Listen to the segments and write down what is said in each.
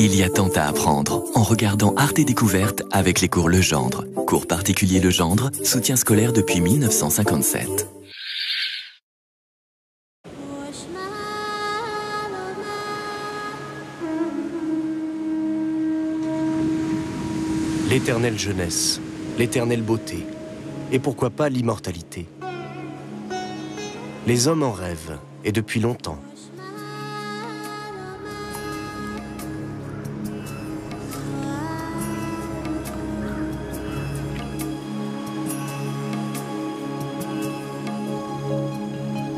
Il y a tant à apprendre en regardant Arte Découverte avec les cours Legendre. Cours particulier Legendre, soutien scolaire depuis 1957. L'éternelle jeunesse, l'éternelle beauté, et pourquoi pas l'immortalité. Les hommes en rêvent, et depuis longtemps.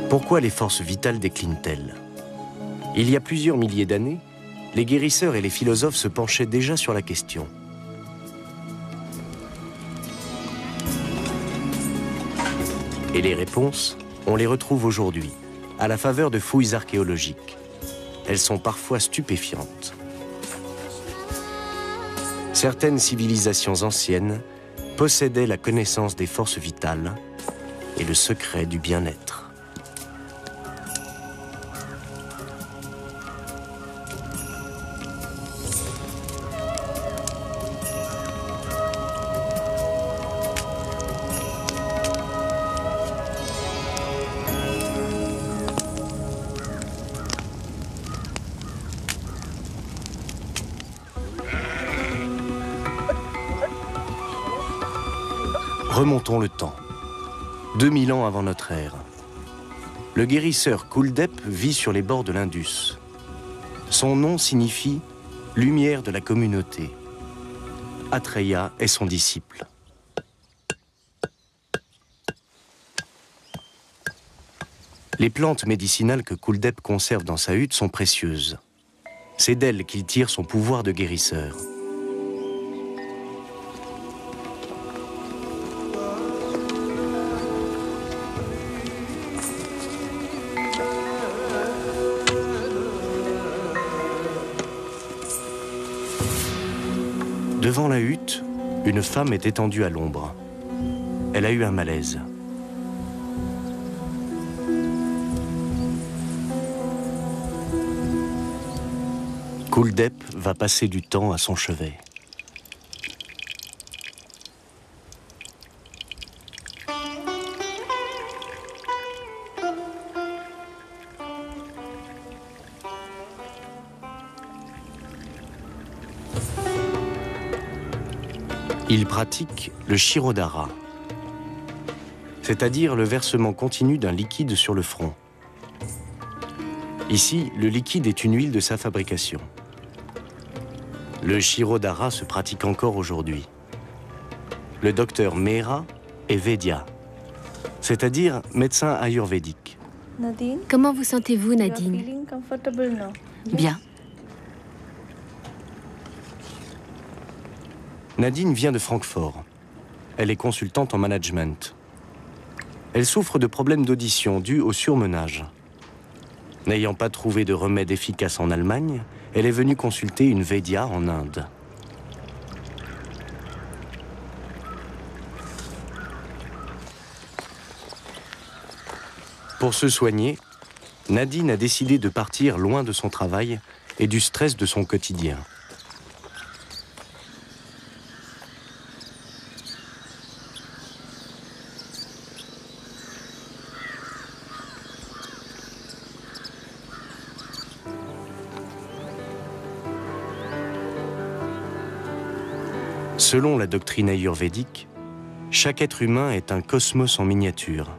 Pourquoi les forces vitales déclinent-elles? Il y a plusieurs milliers d'années, les guérisseurs et les philosophes se penchaient déjà sur la question. Et les réponses, on les retrouve aujourd'hui, à la faveur de fouilles archéologiques. Elles sont parfois stupéfiantes. Certaines civilisations anciennes possédaient la connaissance des forces vitales et le secret du bien-être. Remontons le temps. 2000 ans avant notre ère. Le guérisseur Kuldep vit sur les bords de l'Indus. Son nom signifie « lumière de la communauté ». Atreya est son disciple. Les plantes médicinales que Kuldep conserve dans sa hutte sont précieuses. C'est d'elles qu'il tire son pouvoir de guérisseur. Devant la hutte, une femme est étendue à l'ombre. Elle a eu un malaise. Kuldep va passer du temps à son chevet. Il pratique le Shirodhara, c'est-à-dire le versement continu d'un liquide sur le front. Ici, le liquide est une huile de sa fabrication. Le Shirodhara se pratique encore aujourd'hui. Le docteur Mehra est Védia, c'est-à-dire médecin ayurvédique. Nadine, comment vous sentez-vous, Nadine? Bien. Nadine vient de Francfort. Elle est consultante en management. Elle souffre de problèmes d'audition dus au surmenage. N'ayant pas trouvé de remède efficace en Allemagne, elle est venue consulter une Védia en Inde. Pour se soigner, Nadine a décidé de partir loin de son travail et du stress de son quotidien. Selon la doctrine ayurvédique, chaque être humain est un cosmos en miniature,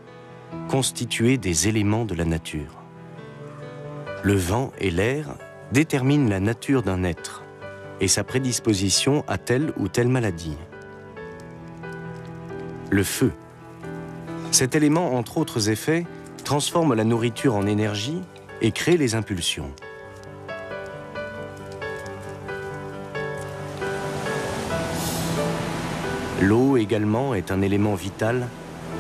constitué des éléments de la nature. Le vent et l'air déterminent la nature d'un être et sa prédisposition à telle ou telle maladie. Le feu. Cet élément, entre autres effets, transforme la nourriture en énergie et crée les impulsions. L'eau également est un élément vital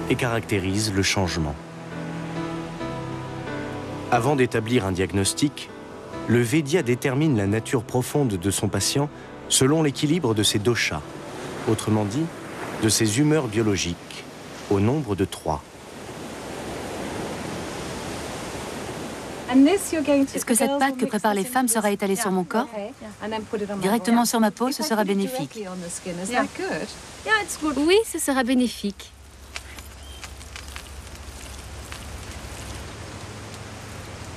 et caractérise le changement. Avant d'établir un diagnostic, le Védia détermine la nature profonde de son patient selon l'équilibre de ses doshas, autrement dit, de ses humeurs biologiques, au nombre de 3. Est-ce que cette pâte que préparent les femmes sera étalée sur mon corps? Directement sur ma peau, ce sera bénéfique. Oui, ce sera bénéfique.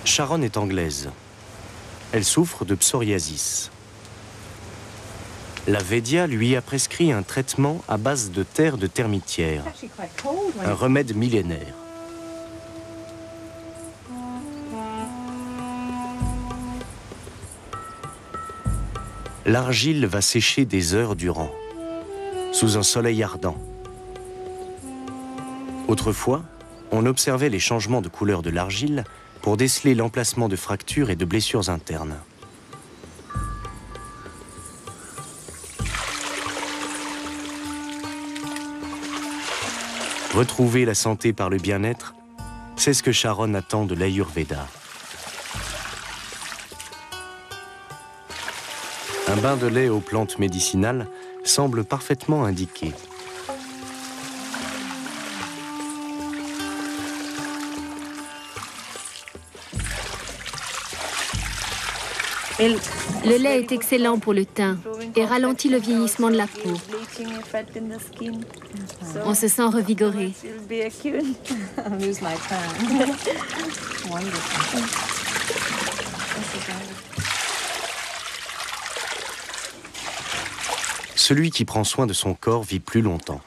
Sharon est anglaise. Elle souffre de psoriasis. La Védia lui a prescrit un traitement à base de terre de termitière, un remède millénaire. L'argile va sécher des heures durant, sous un soleil ardent. Autrefois, on observait les changements de couleur de l'argile pour déceler l'emplacement de fractures et de blessures internes. Retrouver la santé par le bien-être, c'est ce que Sharon attend de l'Ayurveda. Un bain de lait aux plantes médicinales semble parfaitement indiqué. Le lait est excellent pour le teint et ralentit le vieillissement de la peau. On se sent revigoré. Celui qui prend soin de son corps vit plus longtemps.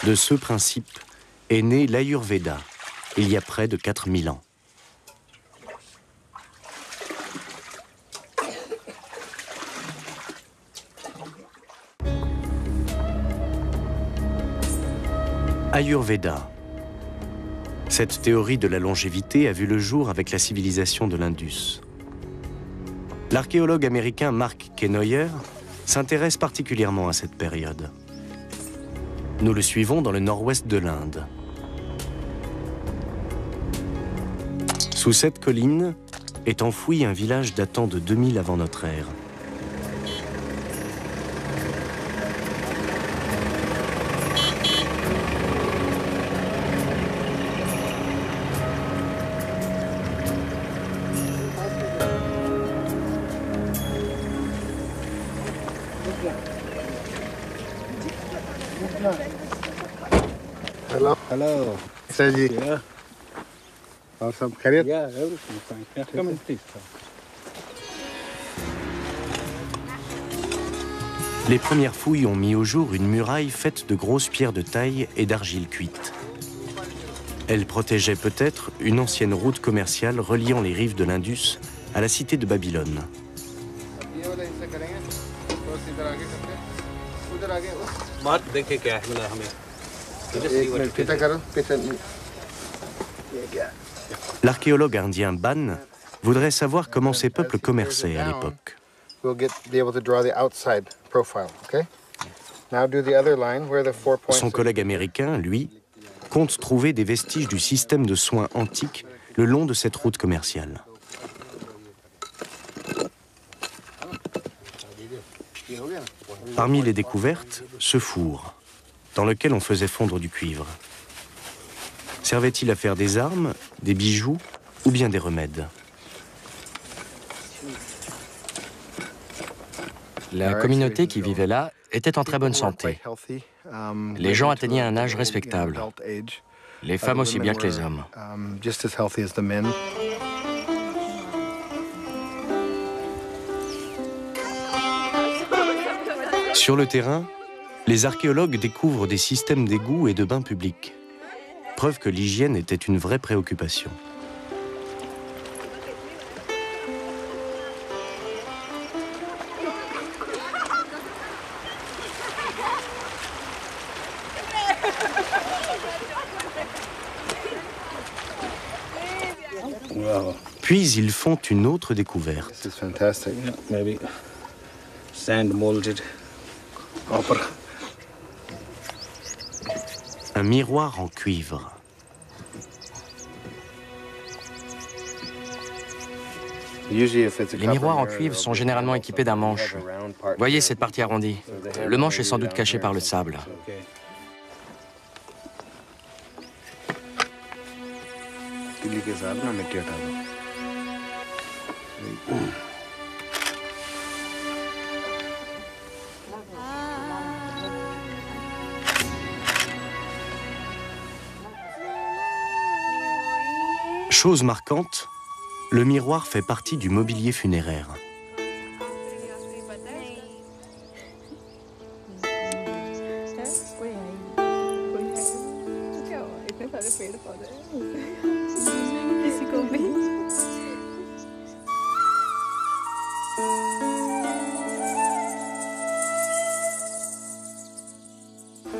De ce principe est né l'Ayurveda, il y a près de 4000 ans. Ayurveda. Cette théorie de la longévité a vu le jour avec la civilisation de l'Indus. L'archéologue américain Mark Kenoyer s'intéresse particulièrement à cette période. Nous le suivons dans le nord-ouest de l'Inde. Sous cette colline est enfoui un village datant de 2000 avant notre ère. Hello. Hello. Saji. Yeah. Awesome. Khairat? Yeah, everything fine. Yeah, come in, please. Les premières fouilles ont mis au jour une muraille faite de grosses pierres de taille et d'argile cuite. Elle protégeait peut-être une ancienne route commerciale reliant les rives de l'Indus à la cité de Babylone. L'archéologue indien Ban voudrait savoir comment ces peuples commerçaient à l'époque. Son collègue américain, lui, compte trouver des vestiges du système de soins antique le long de cette route commerciale. Parmi les découvertes, ce four, dans lequel on faisait fondre du cuivre. Servait-il à faire des armes, des bijoux ou bien des remèdes? La communauté qui vivait là était en très bonne santé. Les gens atteignaient un âge respectable. Les femmes aussi bien que les hommes. Sur le terrain, les archéologues découvrent des systèmes d'égouts et de bains publics. Preuve que l'hygiène était une vraie préoccupation. Wow. Puis ils font une autre découverte. Maybe sand molded copper. Un miroir en cuivre. Les miroirs en cuivre sont généralement équipés d'un manche. Voyez cette partie arrondie. Le manche est sans doute caché par le sable. Delhi के साथ ना मिट्टी हटा दो Chose marquante, le miroir fait partie du mobilier funéraire.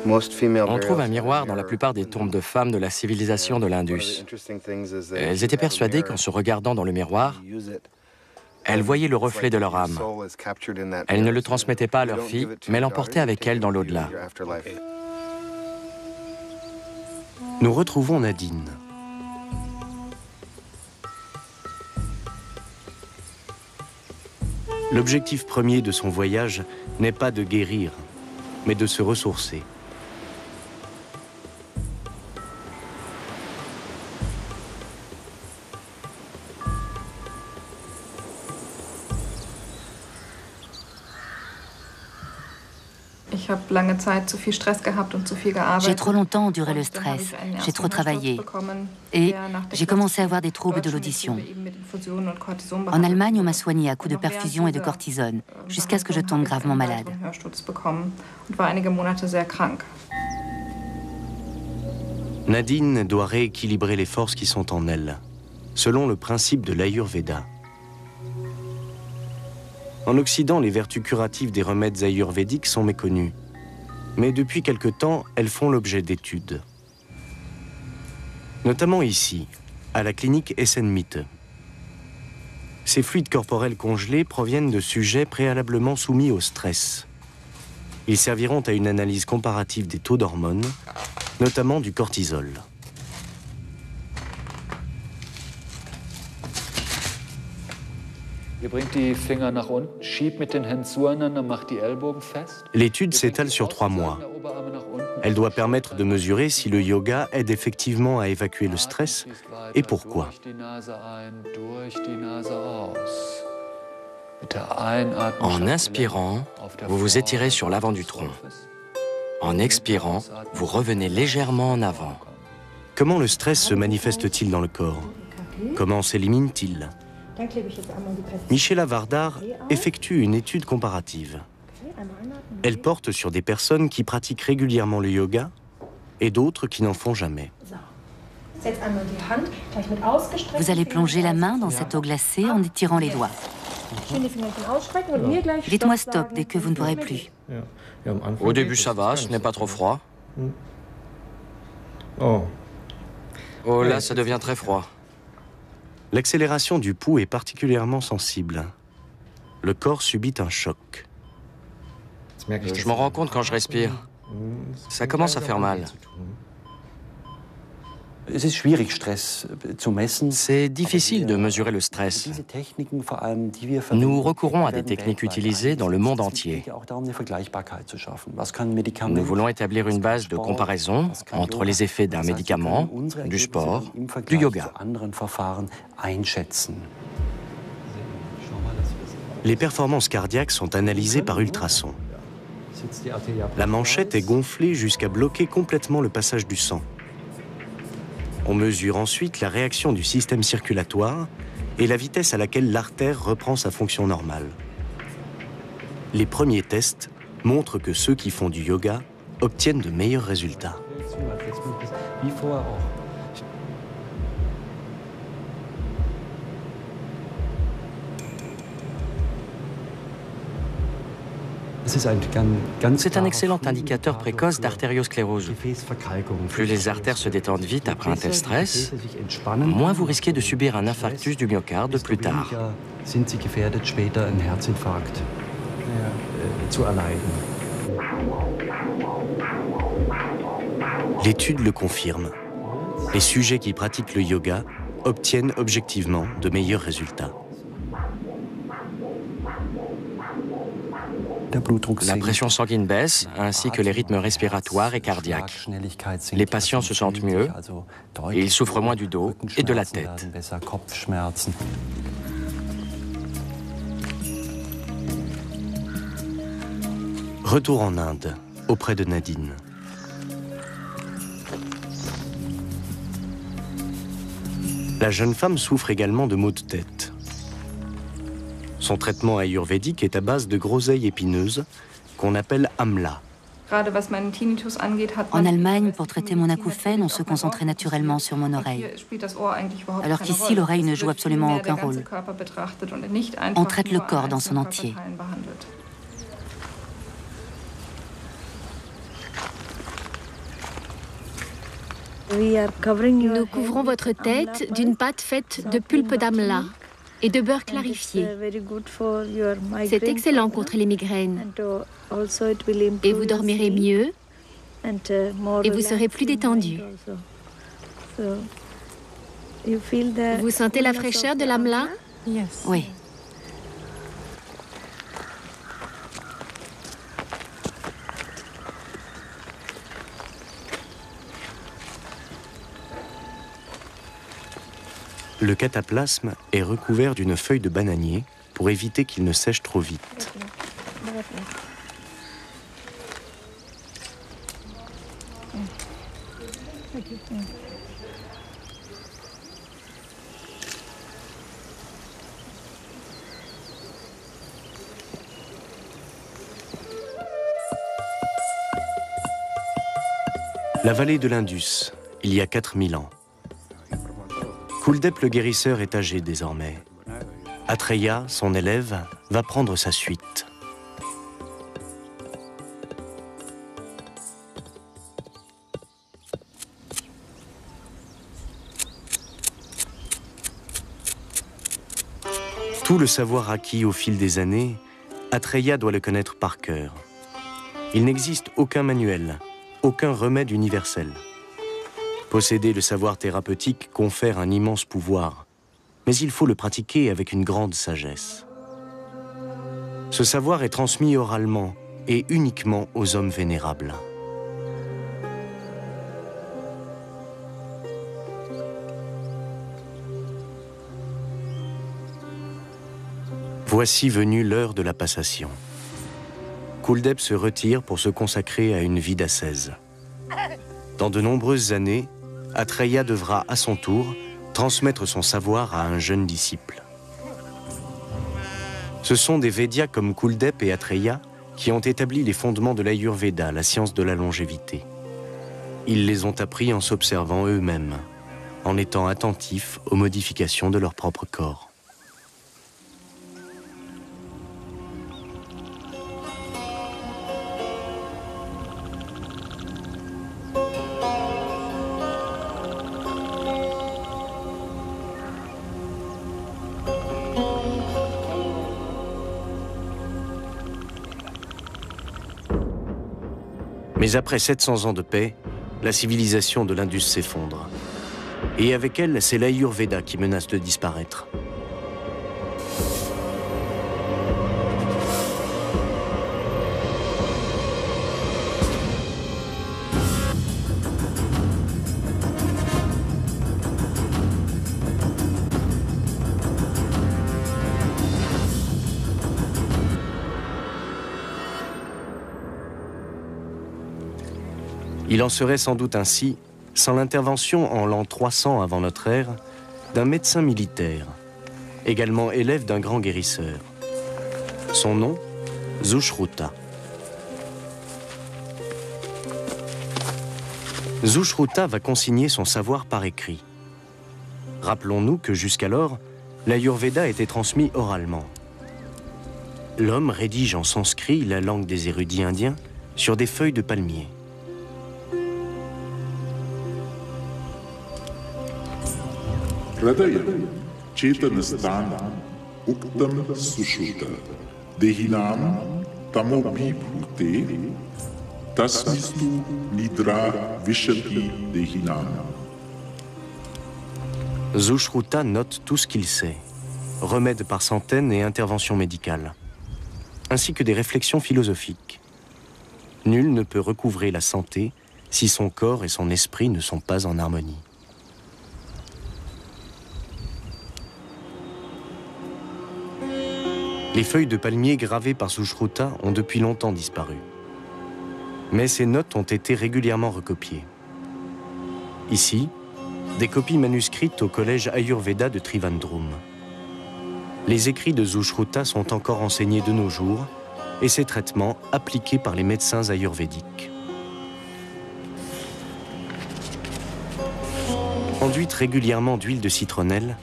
On trouve un miroir dans la plupart des tombes de femmes de la civilisation de l'Indus. Elles étaient persuadées qu'en se regardant dans le miroir, elles voyaient le reflet de leur âme. Elles ne le transmettaient pas à leur fille, mais l'emportaient avec elles dans l'au-delà. Nous retrouvons Nadine. L'objectif premier de son voyage n'est pas de guérir, mais de se ressourcer. J'ai trop longtemps enduré le stress, j'ai trop travaillé et j'ai commencé à avoir des troubles de l'audition. En Allemagne, on m'a soigné à coups de perfusion et de cortisone, jusqu'à ce que je tombe gravement malade. Nadine doit rééquilibrer les forces qui sont en elle, selon le principe de l'Ayurveda. En Occident, les vertus curatives des remèdes ayurvédiques sont méconnues. Mais depuis quelque temps, elles font l'objet d'études. Notamment ici, à la clinique Essen-Mitte. Ces fluides corporels congelés proviennent de sujets préalablement soumis au stress. Ils serviront à une analyse comparative des taux d'hormones, notamment du cortisol. L'étude s'étale sur 3 mois. Elle doit permettre de mesurer si le yoga aide effectivement à évacuer le stress et pourquoi. En inspirant, vous vous étirez sur l'avant du tronc. En expirant, vous revenez légèrement en avant. Comment le stress se manifeste-t-il dans le corps? Comment s'élimine-t-il? Michela Vardar effectue une étude comparative. Elle porte sur des personnes qui pratiquent régulièrement le yoga et d'autres qui n'en font jamais. Vous allez plonger la main dans cette eau glacée en étirant les doigts. Dites-moi stop dès que vous ne pourrez plus. Au début, ça va, ce n'est pas trop froid. Oh là, ça devient très froid. L'accélération du pouls est particulièrement sensible. Le corps subit un choc. Je m'en rends compte quand je respire. Ça commence à faire mal. C'est difficile de mesurer le stress. Nous recourons à des techniques utilisées dans le monde entier. Nous voulons établir une base de comparaison entre les effets d'un médicament, du sport, du yoga. Les performances cardiaques sont analysées par ultrasons. La manchette est gonflée jusqu'à bloquer complètement le passage du sang. On mesure ensuite la réaction du système circulatoire et la vitesse à laquelle l'artère reprend sa fonction normale. Les premiers tests montrent que ceux qui font du yoga obtiennent de meilleurs résultats. C'est un excellent indicateur précoce d'artériosclérose. Plus les artères se détendent vite après un tel stress, moins vous risquez de subir un infarctus du myocarde plus tard. L'étude le confirme. Les sujets qui pratiquent le yoga obtiennent objectivement de meilleurs résultats. La pression sanguine baisse, ainsi que les rythmes respiratoires et cardiaques. Les patients se sentent mieux et ils souffrent moins du dos et de la tête. Retour en Inde, auprès de Nadine. La jeune femme souffre également de maux de tête. Son traitement ayurvédique est à base de groseilles épineuses qu'on appelle amla. En Allemagne, pour traiter mon acouphène, on se concentrait naturellement sur mon oreille. Alors qu'ici, l'oreille ne joue absolument aucun rôle. On traite le corps dans son entier. Nous couvrons votre tête d'une pâte faite de pulpe d'amla et de beurre clarifié. C'est excellent contre les migraines. Et vous dormirez mieux et vous serez plus détendu. Vous sentez la fraîcheur de l'amla? Oui. Le cataplasme est recouvert d'une feuille de bananier pour éviter qu'il ne sèche trop vite. La vallée de l'Indus, il y a 4000 ans. Kuldep le guérisseur est âgé désormais. Atreya, son élève, va prendre sa suite. Tout le savoir acquis au fil des années, Atreya doit le connaître par cœur. Il n'existe aucun manuel, aucun remède universel. Posséder le savoir thérapeutique confère un immense pouvoir, mais il faut le pratiquer avec une grande sagesse. Ce savoir est transmis oralement et uniquement aux hommes vénérables. Voici venue l'heure de la passation. Kuldep se retire pour se consacrer à une vie d'ascèse. Dans de nombreuses années, Atreya devra à son tour transmettre son savoir à un jeune disciple. Ce sont des Védias comme Kuldep et Atreya qui ont établi les fondements de l'Ayurveda, la science de la longévité. Ils les ont appris en s'observant eux-mêmes, en étant attentifs aux modifications de leur propre corps. Mais après 700 ans de paix, la civilisation de l'Indus s'effondre. Et avec elle, c'est l'Ayurveda qui menace de disparaître. Il en serait sans doute ainsi sans l'intervention en l'an 300 avant notre ère d'un médecin militaire, également élève d'un grand guérisseur. Son nom, Sushruta. Sushruta va consigner son savoir par écrit. Rappelons-nous que jusqu'alors, l'Ayurveda était transmis oralement. L'homme rédige en sanskrit, la langue des érudits indiens, sur des feuilles de palmier. Hridaya, Chetanastana, Uktam Sushruta, Dehinam Tamobhibhute, Tasmistu Nidra Vishati Dehinam. Sushruta note tout ce qu'il sait, remèdes par centaines et interventions médicales, ainsi que des réflexions philosophiques. Nul ne peut recouvrer la santé si son corps et son esprit ne sont pas en harmonie. Les feuilles de palmier gravées par Sushruta ont depuis longtemps disparu. Mais ces notes ont été régulièrement recopiées. Ici, des copies manuscrites au collège Ayurveda de Trivandrum. Les écrits de Sushruta sont encore enseignés de nos jours et ces traitements appliqués par les médecins ayurvédiques. Enduites régulièrement d'huile de citronnelle,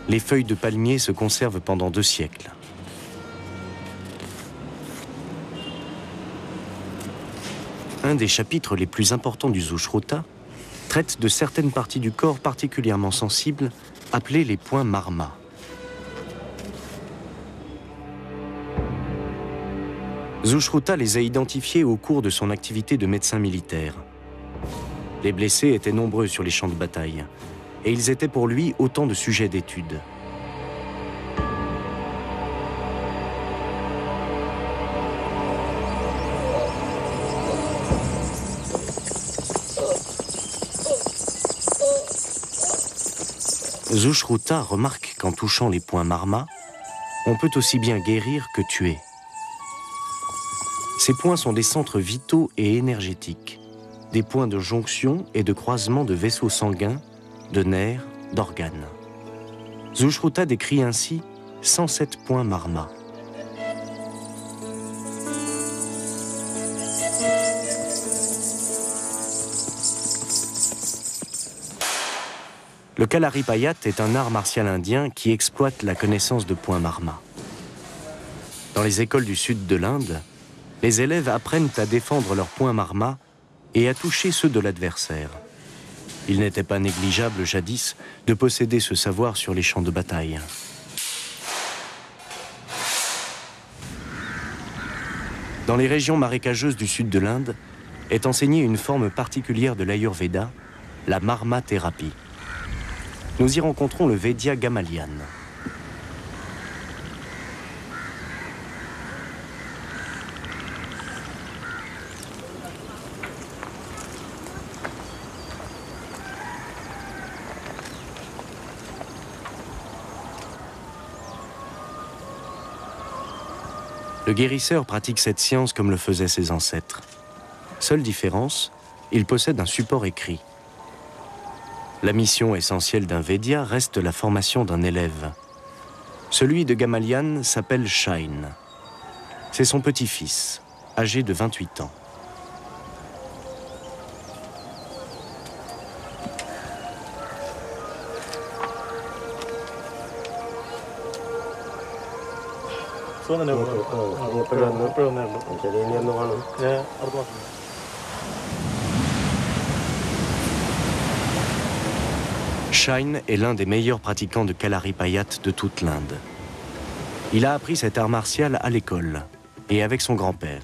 les feuilles de palmier se conservent pendant 2 siècles. Un des chapitres les plus importants du Sushruta traite de certaines parties du corps particulièrement sensibles, appelées les points marma. Sushruta les a identifiés au cours de son activité de médecin militaire. Les blessés étaient nombreux sur les champs de bataille, et ils étaient pour lui autant de sujets d'étude. Sushruta remarque qu'en touchant les points marma, on peut aussi bien guérir que tuer. Ces points sont des centres vitaux et énergétiques, des points de jonction et de croisement de vaisseaux sanguins, de nerfs, d'organes. Sushruta décrit ainsi 107 points marma. Le Kalaripayat est un art martial indien qui exploite la connaissance de points marma. Dans les écoles du sud de l'Inde, les élèves apprennent à défendre leurs points marma et à toucher ceux de l'adversaire. Il n'était pas négligeable jadis de posséder ce savoir sur les champs de bataille. Dans les régions marécageuses du sud de l'Inde est enseignée une forme particulière de l'Ayurveda, la marma-thérapie. Nous y rencontrons le Vaidya Gamalian. Le guérisseur pratique cette science comme le faisaient ses ancêtres. Seule différence, il possède un support écrit. La mission essentielle d'un Vaidya reste la formation d'un élève. Celui de Gamalian s'appelle Shine. C'est son petit-fils, âgé de 28 ans. Shine est l'un des meilleurs pratiquants de Kalaripayat de toute l'Inde. Il a appris cet art martial à l'école et avec son grand-père.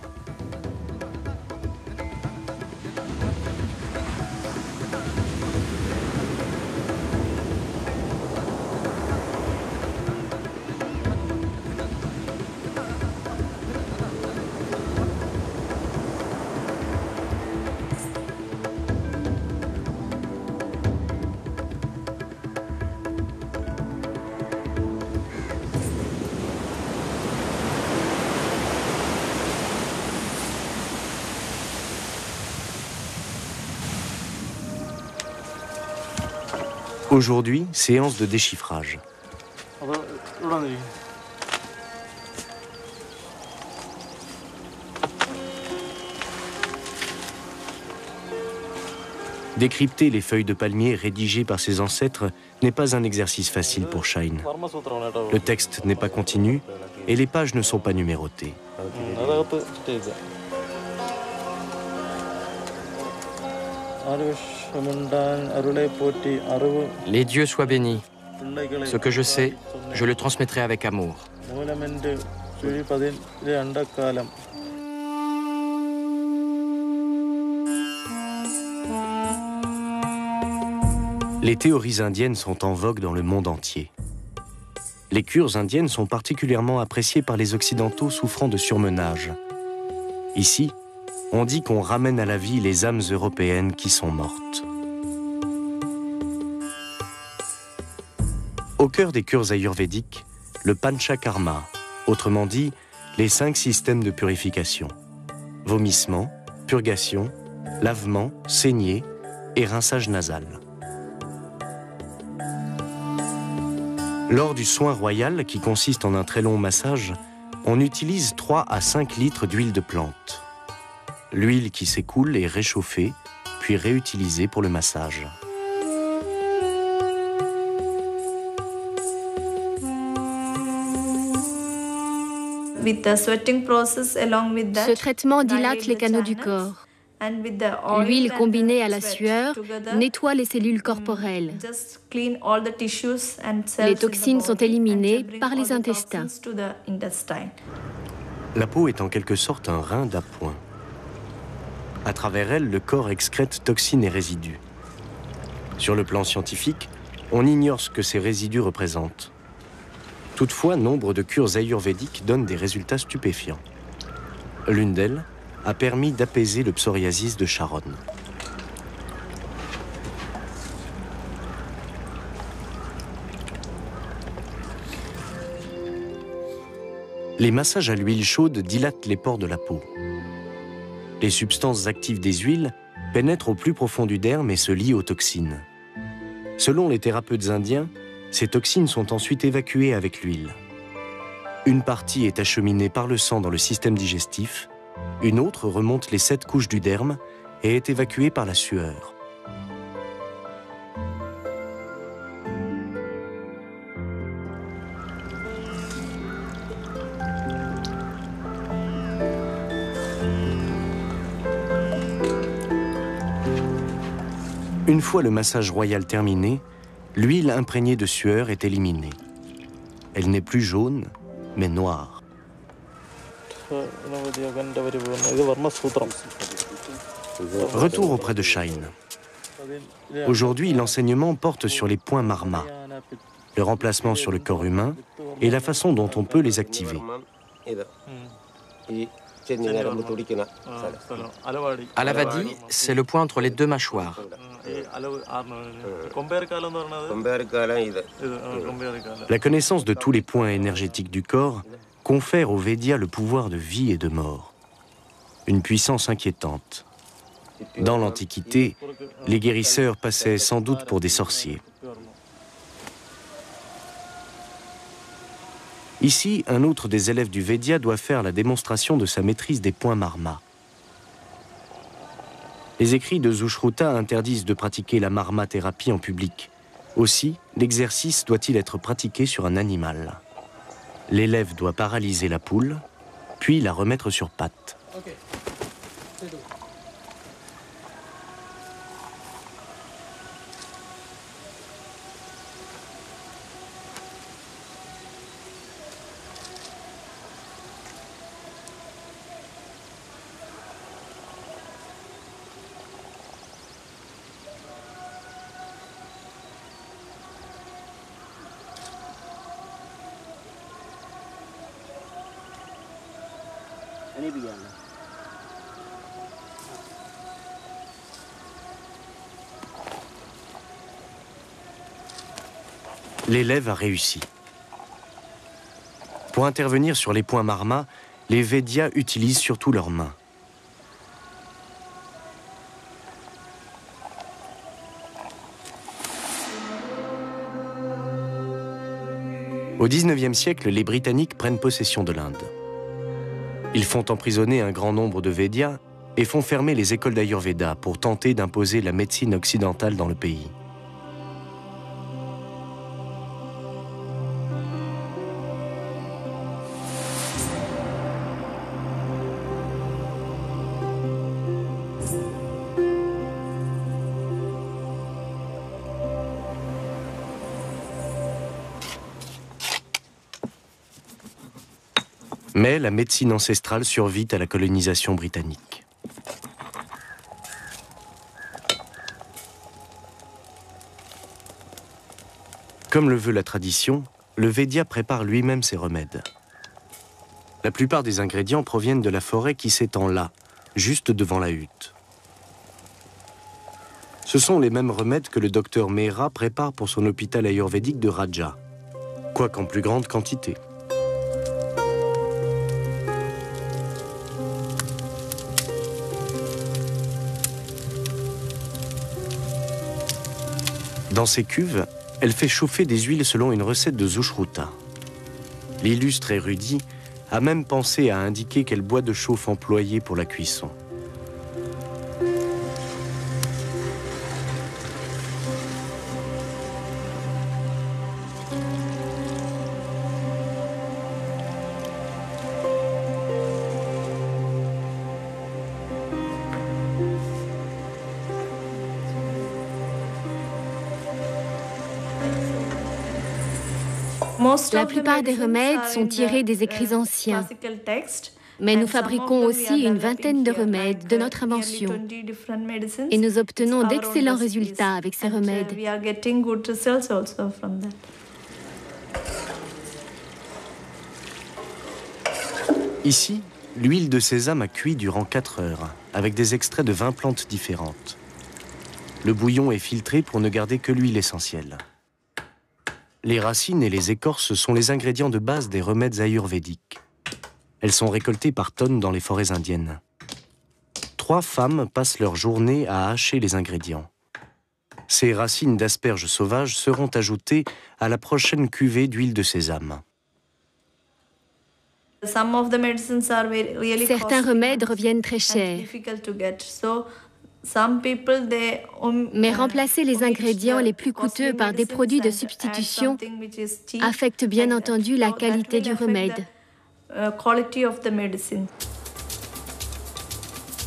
Aujourd'hui, séance de déchiffrage. Décrypter les feuilles de palmier rédigées par ses ancêtres n'est pas un exercice facile pour Shine. Le texte n'est pas continu et les pages ne sont pas numérotées. Les dieux soient bénis. Ce que je sais, je le transmettrai avec amour. Les théories indiennes sont en vogue dans le monde entier. Les cures indiennes sont particulièrement appréciées par les Occidentaux souffrant de surmenage. Ici, on dit qu'on ramène à la vie les âmes européennes qui sont mortes. Au cœur des cures ayurvédiques, le panchakarma, autrement dit, les 5 systèmes de purification. Vomissement, purgation, lavement, saignée et rinçage nasal. Lors du soin royal, qui consiste en un très long massage, on utilise 3 à 5 litres d'huile de plante. L'huile qui s'écoule est réchauffée, puis réutilisée pour le massage. Ce traitement dilate les canaux du corps. L'huile combinée à la sueur nettoie les cellules corporelles. Les toxines sont éliminées par les intestins. La peau est en quelque sorte un rein d'appoint. À travers elle, le corps excrète toxines et résidus. Sur le plan scientifique, on ignore ce que ces résidus représentent. Toutefois, nombre de cures ayurvédiques donnent des résultats stupéfiants. L'une d'elles a permis d'apaiser le psoriasis de Sharon. Les massages à l'huile chaude dilatent les pores de la peau. Les substances actives des huiles pénètrent au plus profond du derme et se lient aux toxines. Selon les thérapeutes indiens, ces toxines sont ensuite évacuées avec l'huile. Une partie est acheminée par le sang dans le système digestif, une autre remonte les 7 couches du derme et est évacuée par la sueur. Une fois le massage royal terminé, l'huile imprégnée de sueur est éliminée. Elle n'est plus jaune, mais noire. Retour auprès de Shine. Aujourd'hui, l'enseignement porte sur les points marma, le remplacement sur le corps humain et la façon dont on peut les activer. Alavadi, c'est le point entre les 2 mâchoires. La connaissance de tous les points énergétiques du corps confère aux Védias le pouvoir de vie et de mort. Une puissance inquiétante. Dans l'Antiquité, les guérisseurs passaient sans doute pour des sorciers. Ici, un autre des élèves du Védia doit faire la démonstration de sa maîtrise des points marma. Les écrits de Sushruta interdisent de pratiquer la marma-thérapie en public. Aussi, l'exercice doit-il être pratiqué sur un animal. L'élève doit paralyser la poule, puis la remettre sur pattes. L'élève a réussi. Pour intervenir sur les points marma, les Védias utilisent surtout leurs mains. Au XIXe siècle, les Britanniques prennent possession de l'Inde. Ils font emprisonner un grand nombre de Védias et font fermer les écoles d'Ayurveda pour tenter d'imposer la médecine occidentale dans le pays. Mais la médecine ancestrale survit à la colonisation britannique. Comme le veut la tradition, le Védia prépare lui-même ses remèdes. La plupart des ingrédients proviennent de la forêt qui s'étend là, juste devant la hutte. Ce sont les mêmes remèdes que le docteur Mehra prépare pour son hôpital ayurvédique de Raja, quoiqu'en plus grande quantité. Dans ces cuves, elle fait chauffer des huiles selon une recette de Zushruta. L'illustre érudit a même pensé à indiquer quel bois de chauffe employer pour la cuisson. La plupart des remèdes sont tirés des écrits anciens, mais nous fabriquons aussi une vingtaine de remèdes de notre invention et nous obtenons d'excellents résultats avec ces remèdes. Ici, l'huile de sésame a cuit durant 4 heures, avec des extraits de 20 plantes différentes. Le bouillon est filtré pour ne garder que l'huile essentielle. Les racines et les écorces sont les ingrédients de base des remèdes ayurvédiques. Elles sont récoltées par tonnes dans les forêts indiennes. 3 femmes passent leur journée à hacher les ingrédients. Ces racines d'asperges sauvages seront ajoutées à la prochaine cuvée d'huile de sésame. Certains remèdes reviennent très chers. Mais remplacer les ingrédients les plus coûteux par des produits de substitution affecte bien entendu la qualité du remède.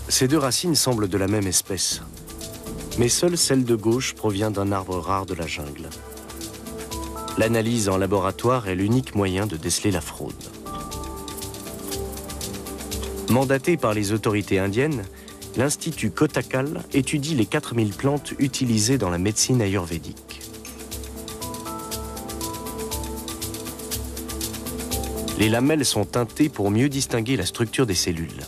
Ces 2 racines semblent de la même espèce, mais seule celle de gauche provient d'un arbre rare de la jungle. L'analyse en laboratoire est l'unique moyen de déceler la fraude. Mandaté par les autorités indiennes, l'Institut Kottakkal étudie les 4000 plantes utilisées dans la médecine ayurvédique. Les lamelles sont teintées pour mieux distinguer la structure des cellules.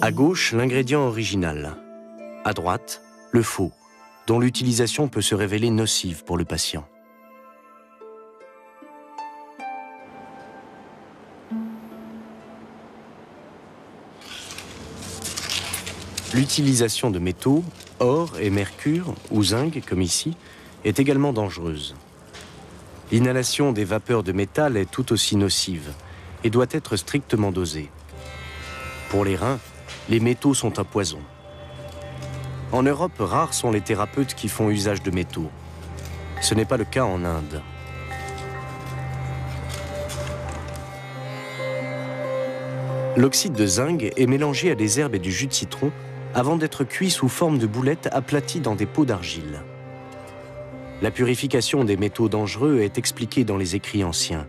À gauche, l'ingrédient original. À droite, le faux, dont l'utilisation peut se révéler nocive pour le patient. L'utilisation de métaux, or et mercure, ou zinc comme ici, est également dangereuse. L'inhalation des vapeurs de métal est tout aussi nocive et doit être strictement dosée. Pour les reins, les métaux sont un poison. En Europe, rares sont les thérapeutes qui font usage de métaux. Ce n'est pas le cas en Inde. L'oxyde de zinc est mélangé à des herbes et du jus de citron avant d'être cuit sous forme de boulettes aplaties dans des pots d'argile. La purification des métaux dangereux est expliquée dans les écrits anciens.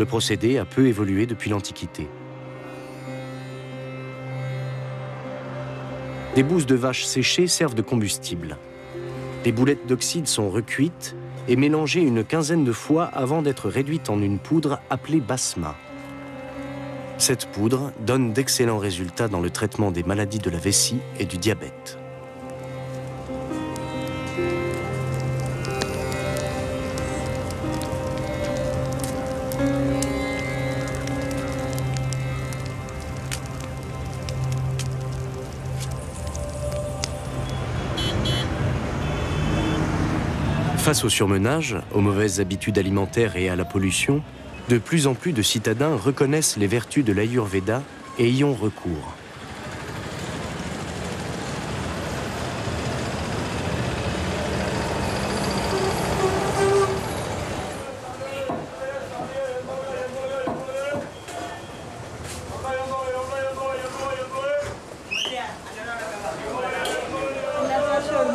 Le procédé a peu évolué depuis l'Antiquité. Des bousses de vache séchées servent de combustible. Les boulettes d'oxyde sont recuites et mélangées une quinzaine de fois avant d'être réduites en une poudre appelée basma. Cette poudre donne d'excellents résultats dans le traitement des maladies de la vessie et du diabète. Face au surmenage, aux mauvaises habitudes alimentaires et à la pollution, de plus en plus de citadins reconnaissent les vertus de l'Ayurveda et y ont recours.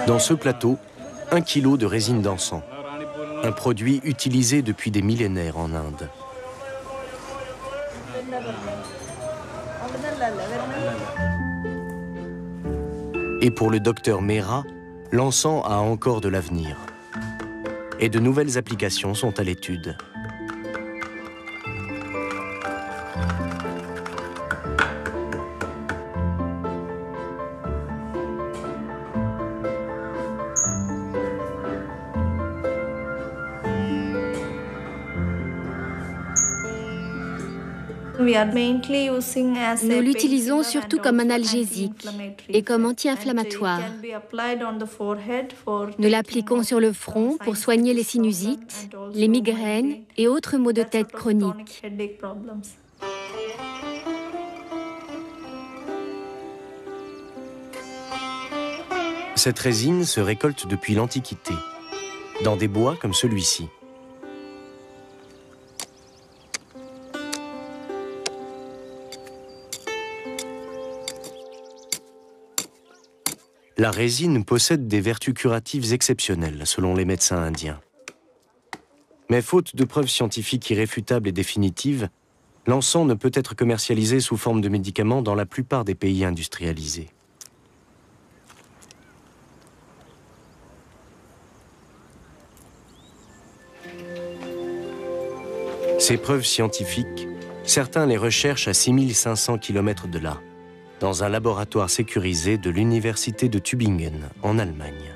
Dans ce plateau, 1 kilo de résine d'encens, un produit utilisé depuis des millénaires en Inde. Et pour le docteur Mehra, l'encens a encore de l'avenir. Et de nouvelles applications sont à l'étude. Nous l'utilisons surtout comme analgésique et comme anti-inflammatoire. Nous l'appliquons sur le front pour soigner les sinusites, les migraines et autres maux de tête chroniques. Cette résine se récolte depuis l'Antiquité, dans des bois comme celui-ci. La résine possède des vertus curatives exceptionnelles, selon les médecins indiens. Mais faute de preuves scientifiques irréfutables et définitives, l'encens ne peut être commercialisé sous forme de médicament dans la plupart des pays industrialisés. Ces preuves scientifiques, certains les recherchent à 6500 km de là, dans un laboratoire sécurisé de l'université de Tübingen, en Allemagne.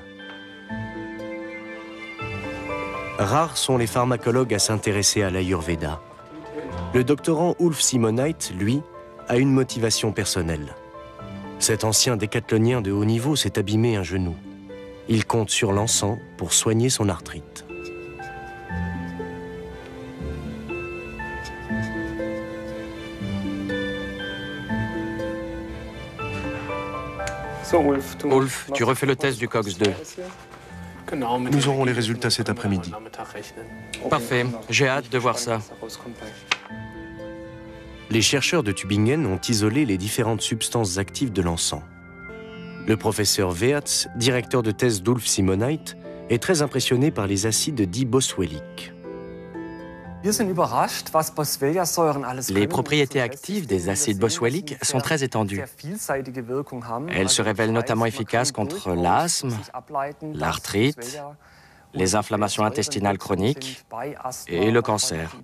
Rares sont les pharmacologues à s'intéresser à l'Ayurveda. Le doctorant Ulf Simoneit, lui, a une motivation personnelle. Cet ancien décathlonien de haut niveau s'est abîmé un genou. Il compte sur l'encens pour soigner son arthrite. Ulf, tu refais le test du COX-2. Nous aurons les résultats cet après-midi. Parfait, j'ai hâte de voir ça. Les chercheurs de Tübingen ont isolé les différentes substances actives de l'encens. Le professeur Weerts, directeur de thèse d'Ulf Simoneit, est très impressionné par les acides dits boswelliques. Les propriétés actives des acides boswelliques sont très étendues. Elles se révèlent notamment efficaces contre l'asthme, l'arthrite, les inflammations intestinales chroniques et le cancer.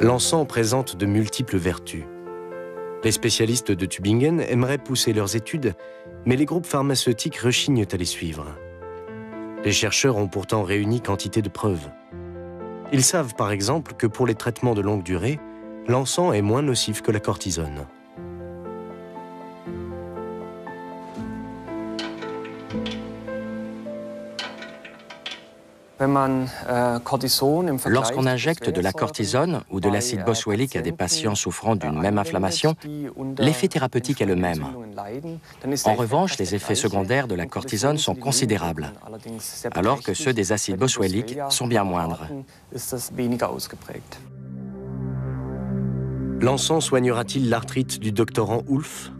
L'encens présente de multiples vertus. Les spécialistes de Tübingen aimeraient pousser leurs études, mais les groupes pharmaceutiques rechignent à les suivre. Les chercheurs ont pourtant réuni quantité de preuves. Ils savent par exemple que pour les traitements de longue durée, l'encens est moins nocif que la cortisone. Lorsqu'on injecte de la cortisone ou de l'acide boswellique à des patients souffrant d'une même inflammation, l'effet thérapeutique est le même. En revanche, les effets secondaires de la cortisone sont considérables, alors que ceux des acides boswelliques sont bien moindres. L'encens soignera-t-il l'arthrite du doctorant Ulf?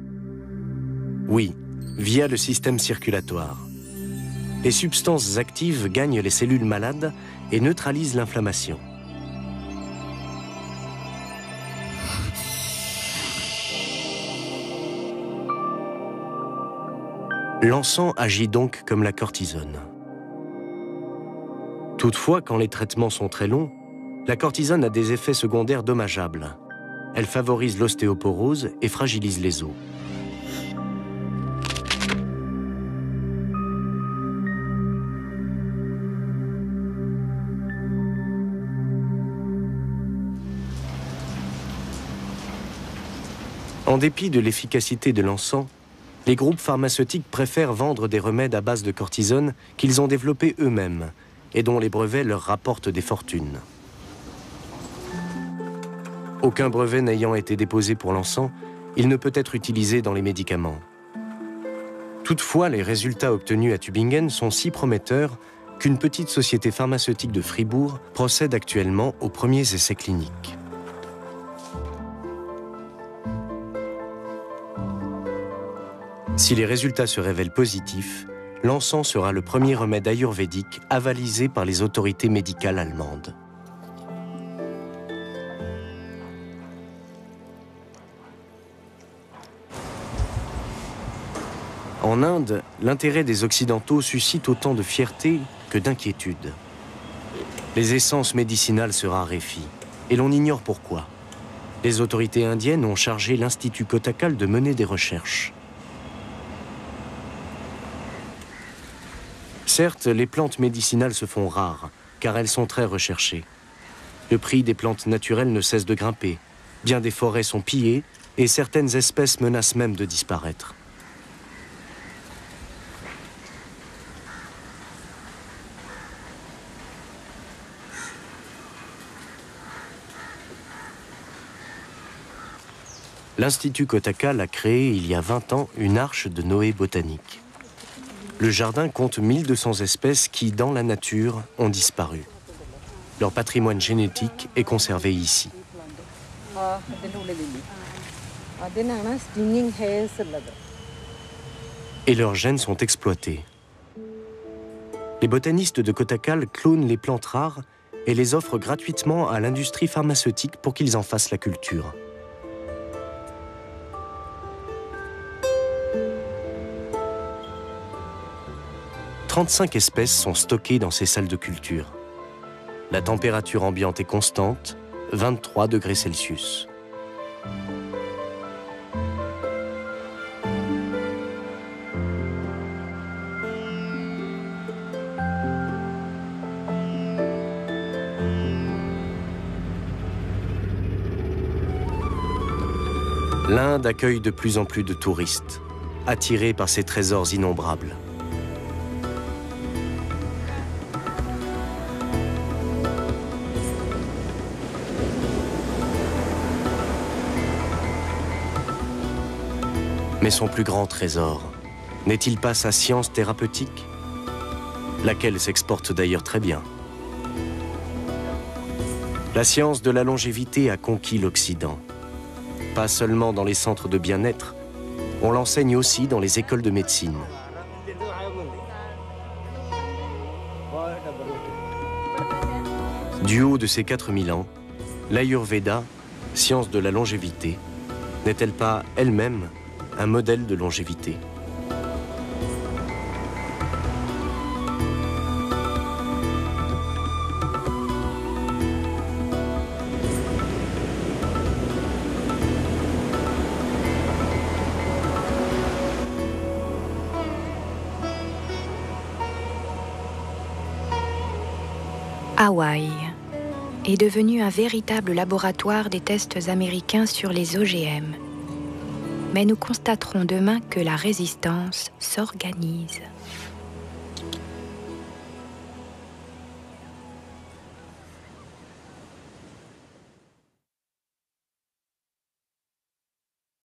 Oui, via le système circulatoire. Les substances actives gagnent les cellules malades et neutralisent l'inflammation. L'encens agit donc comme la cortisone. Toutefois, quand les traitements sont très longs, la cortisone a des effets secondaires dommageables. Elle favorise l'ostéoporose et fragilise les os. En dépit de l'efficacité de l'encens, les groupes pharmaceutiques préfèrent vendre des remèdes à base de cortisone qu'ils ont développés eux-mêmes et dont les brevets leur rapportent des fortunes. Aucun brevet n'ayant été déposé pour l'encens, il ne peut être utilisé dans les médicaments. Toutefois, les résultats obtenus à Tübingen sont si prometteurs qu'une petite société pharmaceutique de Fribourg procède actuellement aux premiers essais cliniques. Si les résultats se révèlent positifs, l'encens sera le premier remède ayurvédique avalisé par les autorités médicales allemandes. En Inde, l'intérêt des Occidentaux suscite autant de fierté que d'inquiétude. Les essences médicinales se raréfient, et l'on ignore pourquoi. Les autorités indiennes ont chargé l'Institut Kotakal de mener des recherches. Certes, les plantes médicinales se font rares, car elles sont très recherchées. Le prix des plantes naturelles ne cesse de grimper. Bien des forêts sont pillées et certaines espèces menacent même de disparaître. L'Institut Kotakal a créé il y a 20 ans une arche de Noé botanique. Le jardin compte 1200 espèces qui, dans la nature, ont disparu. Leur patrimoine génétique est conservé ici. Et leurs gènes sont exploités. Les botanistes de Kotakal clonent les plantes rares et les offrent gratuitement à l'industrie pharmaceutique pour qu'ils en fassent la culture. « 35 espèces sont stockées dans ces salles de culture. La température ambiante est constante, 23 degrés Celsius. L'Inde accueille de plus en plus de touristes, attirés par ses trésors innombrables. Mais son plus grand trésor, n'est-il pas sa science thérapeutique, laquelle s'exporte d'ailleurs très bien? La science de la longévité a conquis l'Occident. Pas seulement dans les centres de bien-être, on l'enseigne aussi dans les écoles de médecine. Du haut de ses 4000 ans, l'Ayurveda, science de la longévité, n'est-elle pas elle-même un modèle de longévité? Hawaï est devenu un véritable laboratoire des tests américains sur les OGM. Mais nous constaterons demain que la résistance s'organise.